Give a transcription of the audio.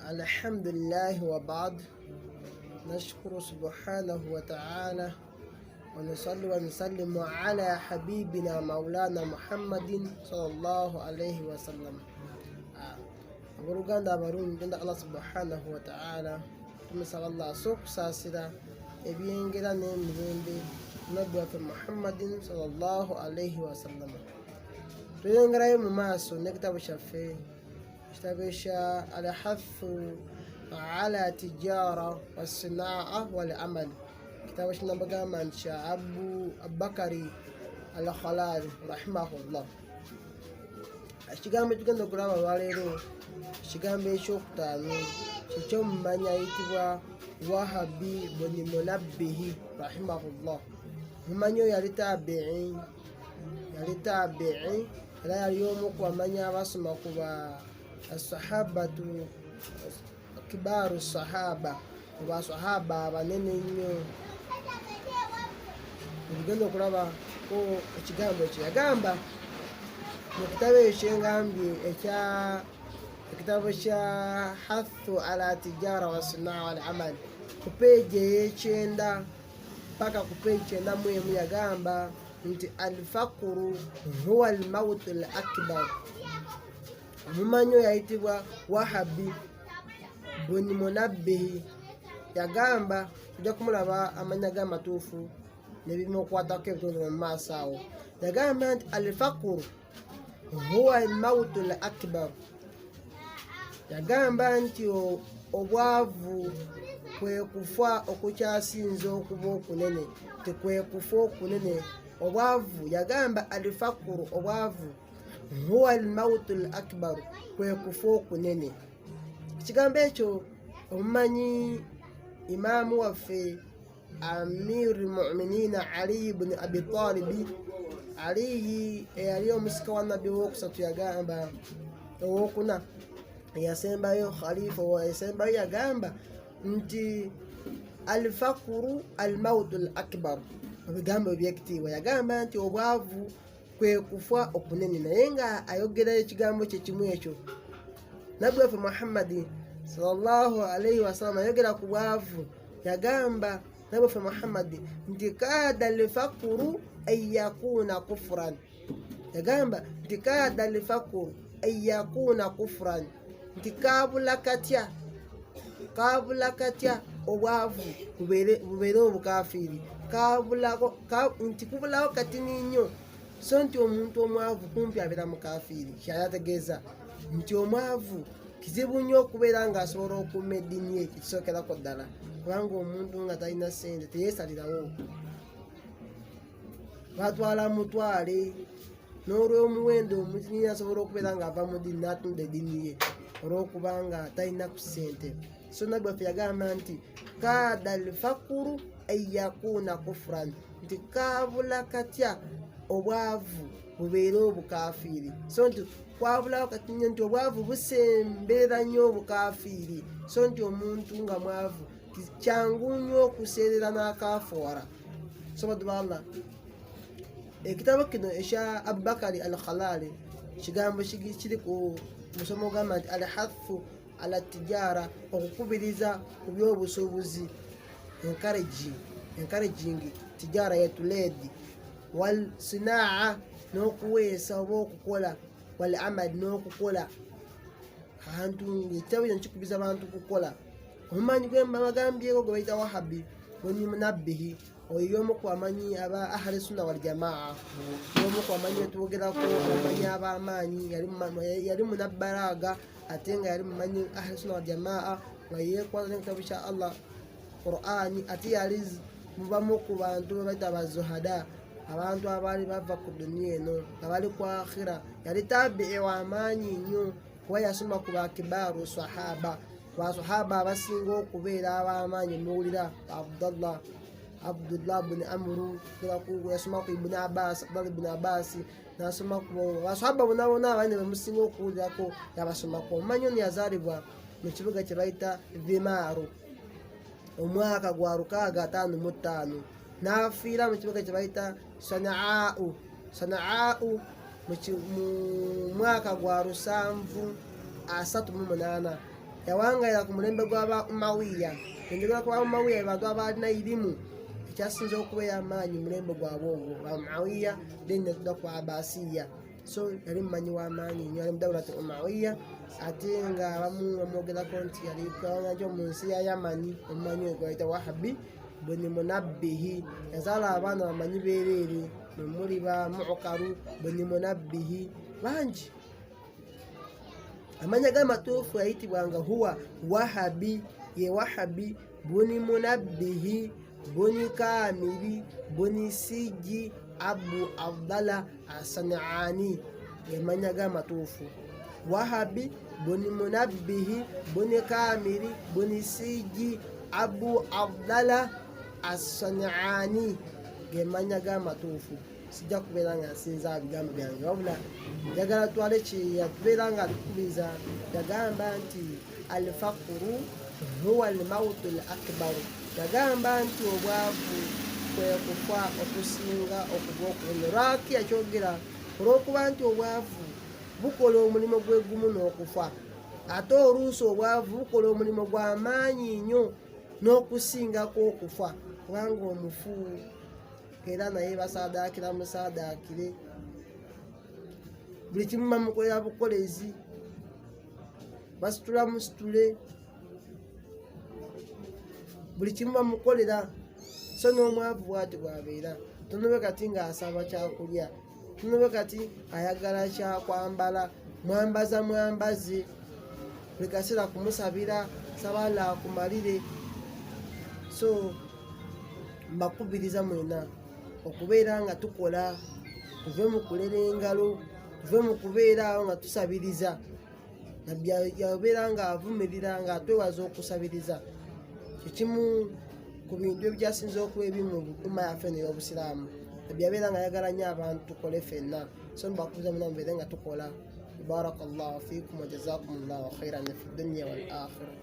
الحمد لله وبعد. نشكر سبحانه وتعالى ونصلي ونسلم على حبيبنا مولانا محمد صلى الله عليه وسلم. Aburuganda abarundi genda Allah subhanahu wa ta'ala tumusaba Allah sokusasira ebyengera n'emirembe nabbi waffe Muhammadin sallallahu alayhi wa sallam. Tuyongerayo mu maaso n'ekitabo kyaffe, ekitabo kya Al-Hathu ala Tijara wassinaa wal amal, kitabo kino bagamba nti kya Abu Bakari Al-Khalali rahimahullah. Ekigambo ekigenda okulaba olwaleero, ekigambo ekyokutaano kyekyomumanya ayitibwa Wahabi buni Munabbihi rahimahullah. Mumanyi oyo yali taabi'i era yali omu ku bamanya abasoma ku ba sahabatu kibaaru sahaba, ku basahaba abanene ennyo. Tugenda okulaba ko ekigambo ekyo yagamba mu kitabo ekyengambye ekitabo kya Hathu ala Tijara wassinaa wal amal, ku peegi ey'ekyenda paka ku peegi 91 yagamba nti alfaqru huwa almautu al akbar. Omumanyi oyo yayitibwa Wahabi buni Munabbihi yagamba, tujja kumulaba amanya g'amatuufu nebimukwatako ebitongole mu maaso awo. Yagamba nti alfaqru huwa almautu al akbar. Yagamba nti obwavu kwe kufa okukyasinza okuba okunene, tekwe kufa okunene. Obwavu yagamba alfaqru, obwavu, huwa almautu al akbar, kwe kufa okunene. Ekigambo ekyo omumanyi imaamu waffe Amiru lmuminina Ali ibn Abi Talib, Ali eyali omusika wa nabbi owokusatu, yagamba owokuna yasembayo khalifa yasembayo, yagamba nti alfaqru almautu al akbar. Ebigambo ebyekitiibwa yagamba nti obwavu kwe kufa okunene, naye nga ayogerayo ekigambo kye kimu ekyo. Nabbi waffe Muhammadi sallallahu alayhi wasallam ayogera ku bwavu, yagamba nabbi waffe Muhammadi nti kaada alfaqru an yakuna kufran. Yagamba nti kaada alfaqru an yakuna kufran, nti kaabula katya obwavu bubeere obukafiri, nti kubulawo katini nnyo, so nti omuntu omwavu kumpi abeera mukafiri. Kyayategeeza nti omwavu kizibu nnyo okubeera ng'asobola okuuma eddiini ye, kikisookerako ddala, kubanga omuntu nga talina ssente teyeesalirawo. Batwala mutwale n'olw'omuwendo omutinini asobola okubeera ng'ava mu ddiini n'atunda eddiini ye olw'okubanga talina ku ssente. So nabbi waffe yagamba nti kaada alfaqru an yakuna kufran, nti kaabula katya obwavu bubeere obukafiri, so nti kwabulawo kati nnyo nti obwavu busemberera nnyo obukafiri, so nti omuntu nga mwavu kyangu nnyo okuseerera n'akafuwara. So baduballa, ekitabo kino ekya Abubakari Al-Khalali, kigambo kiri ku musomo ogamba nti Al-Hathu ala Tijara, okukubiriza ku byobusuubuzi, encouraging tijara ya tuledi, wal sinaa n'okuweesa oba okukola, wal amal n'okukola ahantu. Ekitabo kino kikubiriza abantu kukola. Omumanyi gwembagambyeko gwe bayita Wahabi buni Munabbihi, oyo omu ku bamanyi aba ahli sunna wal jamaa, omu ku bamanyi betwogerako abamanyi ab'amaanyi. Yali munabbalaga ate nga yali mumanyi ahli sunna wal jamaa, nga yeekwata n'ekitabo kya Allah Qur'ani, ate yali mubamu ku bantu bebayita abazuhada, abantu abaali bava ku duniya eno nga bali ku akhira. Yali taabi'i w'amaanyi nnyo, kuba yasoma ku bakibaaru sahaba, basahaba abasinga okubeera ab'amaanyi. Muwulira Abdullah bin Amru, yasoma ku Ibn Abbas, Abdullah bin Abbas, nasoma ku basahaba bonna abandi bemusinga okuwulirako yabasomako. Omumanyi ono yazaalibwa mu kibuga kye bayita Dhimaaru omwaka gwa 655, n'afiira mu kibuga kye bayita Sanaa'u mu mwaka gwa 738. yawangaira ku mulembe gw'aba Umawiya. Enjogera ku Umawiya bantu abalina irimu ekyasinza okubeera amaanyi mulembe gwabwe ogwo ba Umawiya then netudda ku Abasiya. So yali mumanyi w'amaanyi nnyo, ali mudawulati Umawiya, ate nga abamu bamwogerako nti yali kawanganja mu nsi ya Yamani, omumanyi we gwayita Wahabi buni Munabbihi. Yazaala abaana bamanyi beereere muli ba Mu'karu buni Munabbihi bangi. Amanya g'amatuufu yayitibwanga huwa Wahabi, ye Wahabi buni Munabbihi buni Kamili buni Sijji Abu Abdallah As-San'ani. Yamanya g'amatuufu Wahabi buni Munabbihi buni Kamili buni Sijji Abu Abdallah As-San'ani. Gemanya g'amatuufu. Sijja kubeera nga nsinza bigambo byange, wabula njagala twale kyeyatubeera nga atukubiriza. Yagamba nti alfaqru huwa almautu al akbaru. Yagamba nti obwavu kwe kufa okusinga okuva okunene. Lwaki yakyogera? Olw'okuba nti obwavu bukola omulimu gwe gumu n'okufa, ate oluusi obwavu bukola omulimu gw'amaanyi nnyo n'okusingako okufa. Kubanga omufu era naye basaadaakira musaadaakire, buli kimu bamukolera bukolezi, basitula musitule, buli kimu bamukolera. So n'omwavu bw'ati bw'abeera. Tonobe kati ng'asaba kyakulya, tonobe kati ayagala kyakwambala, mwambaze, buli kaseera kumusabira, saba Allah akumalire. So mbakubiriza mwena okubeera nga tukola, tuve mu kulera engalo, tuve mu kubeera awo nga tusabiriza. Nabbi yabeera nga avumirira nga atwewaza okusabiriza. Kikimu ku bintu ebyasinza okuba ebimu mu umma yaffe n'ey'Obusiraamu. Nabbi yabeera nga ayagala nnyo abantu tukole ffenna. So mbakubiriza mwena mubeere nga tukola. Barakallahu fiikum wa jazakumullahu khairan fi dunya wal akhirah.